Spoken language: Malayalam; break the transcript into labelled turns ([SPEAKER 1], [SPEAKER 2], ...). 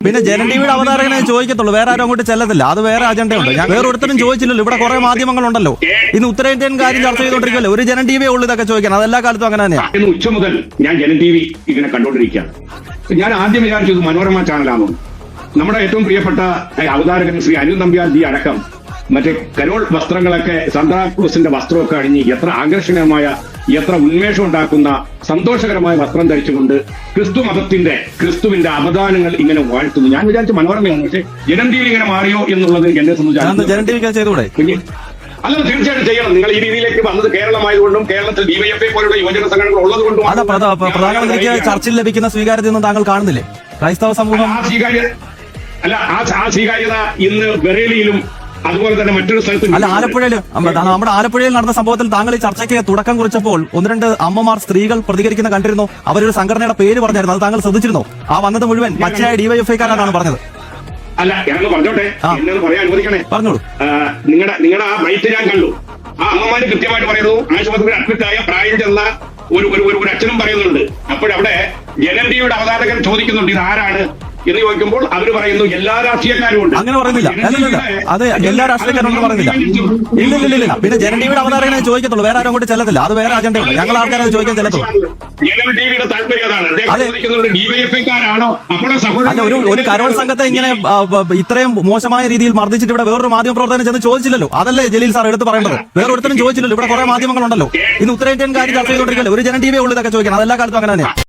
[SPEAKER 1] പിന്നെ ജനൻ ടിവിയുടെ അവതാരകനെ ചോദിക്കത്തുള്ളൂ, വേറെ ആരും അങ്ങോട്ട് ചെല്ലത്തില്ല. അത് വേറെ അജണ്ടയുണ്ട്. ഞാൻ വേറെ ഒരുത്തരും ചോദിച്ചില്ലല്ലോ. ഇവിടെ കുറെ മാധ്യമങ്ങളുണ്ടല്ലോ. ഇന്ന് ഉത്തരേന്ത്യൻ കാര്യം ചർച്ച ചെയ്തുകൊണ്ടിരിക്കുമല്ലോ. ഒരു ജനൻ ടിവിയെ ഉള്ളൂ ഇതൊക്കെ ചോദിക്കണം. അതെല്ലാ കാലത്തും അങ്ങനെ തന്നെയാണ്.
[SPEAKER 2] ഉച്ച മുതൽ ഞാൻ ജനൻ ടി വി ഇങ്ങനെ കണ്ടുകൊണ്ടിരിക്കുകയാണ്. ഞാൻ ആദ്യം വിചാരിച്ചത് മനോരമ ചാനലാണോ. നമ്മുടെ ഏറ്റവും പ്രിയപ്പെട്ട അവതാരകൻ ശ്രീ അനിൽ നമ്പ്യാർ ജി അടക്കം മറ്റേ കരോൾ വസ്ത്രങ്ങളൊക്കെ സാന്താക്ലോസിന്റെ വസ്ത്രമൊക്കെ അണിഞ്ഞ് എത്ര ആകർഷണീയമായ, എത്ര ഉന്മേഷം ഉണ്ടാക്കുന്ന സന്തോഷകരമായ വസ്ത്രം ധരിച്ചുകൊണ്ട് ക്രിസ്തുവിന്റെ അവദാനങ്ങൾ ഇങ്ങനെ വാഴ്ത്തുന്നു. ഞാൻ വിചാരിച്ച മനോരമയാണ്. പക്ഷെ ജനം ടി വി ഇങ്ങനെ മാറിയോ എന്നുള്ളത് എന്നെ സംബന്ധിച്ച് അല്ല, തീർച്ചയായിട്ടും ചെയ്യണം. നിങ്ങൾ ഈ രീതിയിലേക്ക് വന്നത് കേരളമായതുകൊണ്ടും കേരളത്തിൽ ഡിവൈഎഫ്ഐ പോലുള്ള യുവജന സംഘടനകൾ ഉള്ളതുകൊണ്ടും
[SPEAKER 1] പ്രധാനമന്ത്രിക്ക് ചർച്ചയിൽ ലഭിക്കുന്ന സ്വീകാര്യതയൊന്നും താങ്കൾ കാണുന്നില്ലേ? ക്രൈസ്തവ സമൂഹം
[SPEAKER 2] ആ സ്വീകാര്യത ഇന്ന് ബറേലിയിലും അതുപോലെ തന്നെ മറ്റൊരു സ്ഥലത്തും
[SPEAKER 1] അല്ല, ആലപ്പുഴയിലും നമ്മുടെ ആലപ്പുഴയിൽ നടന്ന സംഭവത്തിൽ താങ്കൾ ഈ ചർച്ചയ്ക്ക് തുടക്കം കുറിച്ചപ്പോൾ ഒന്ന് രണ്ട് അമ്മമാർ, സ്ത്രീകൾ പ്രതികരിക്കുന്ന കണ്ടിരുന്നു. അവരൊരു സംഘടനയുടെ പേര് പറഞ്ഞായിരുന്നു. അത് താങ്കൾ ശ്രദ്ധിച്ചിരുന്നോ? ആ വന്നത് മുഴുവൻ പച്ചയായ ഡിവൈഎഫ്ഐക്കാരാണ് പറഞ്ഞത്.
[SPEAKER 2] അല്ല, ഞാനൊന്ന് പറഞ്ഞോട്ടെ, എന്നത് പറയാൻ അനുവദിക്കണേ.
[SPEAKER 1] പറഞ്ഞോളൂ.
[SPEAKER 2] നിങ്ങളുടെ ആ ബൈറ്റ് ഞാൻ കണ്ടു. ആ അമ്മമാര് കൃത്യമായിട്ട് പറയുന്നു, ആശുപത്രിയിൽ അഡ്മിറ്റായ പ്രായം ചെന്ന ഒരു അച്ഛനും പറയുന്നുണ്ട്. അപ്പോഴവിടെ ജനൻ ടിവിയുടെ അവതാരകൻ ചോദിക്കുന്നുണ്ട് ഇത് ആരാണ് എന്ന് ചോദിക്കുമ്പോൾ അവർ പറയുന്നു എല്ലാ രാഷ്ട്രീയക്കാരും ഉണ്ട്.
[SPEAKER 1] അങ്ങനെ പറയുന്നില്ല. അത് എല്ലാ രാഷ്ട്രീയക്കാരും പറയുന്നില്ല. ഇല്ല. പിന്നെ ജനൻ ടിവിയുടെ അവതാരകനെ ചോദിക്കത്തുള്ളൂ, വേറെ ആരും അങ്ങോട്ട് ചെല്ലത്തില്ല. അത് വേറെ അജണ്ടയുണ്ട്. ഞങ്ങൾ ആൾക്കാരെ ചോദിക്കാൻ ചെല്ലത്തുള്ളൂ.
[SPEAKER 2] ജനൻ ടിവിയുടെ താല്പര്യം അതാണ്. ഡിവൈഎഫ്ഐക്കാരാണോ
[SPEAKER 1] അല്ല, ഒരു കരോൾ സംഘത്തെ ഇങ്ങനെ ഇത്രയും മോശമായ രീതിയിൽ മർദ്ദിച്ചിട്ട് ഇവിടെ വേറൊരു മാധ്യമ പ്രവർത്തനം ചെന്ന് ചോദിച്ചില്ലല്ലോ. അതല്ലേ ജലീൽ സാർ എടുത്ത് പറയേണ്ടത്? വേറെ ഒരുത്തരും ചോദിച്ചില്ലല്ലോ. ഇവിടെ കുറെ മാധ്യമങ്ങളുണ്ടല്ലോ. ഇന്ന് ഉത്തരേന്ത്യൻ കാര്യം ചർച്ച ചെയ്തുകൊണ്ടിരിക്കല്ലോ. ഒരു ജനൻ ടിവിയെ ഉള്ളൂ ഇതൊക്കെ ചോദിക്കണം. അതെല്ലാ കാലത്തും അങ്ങനെ തന്നെയാണ്.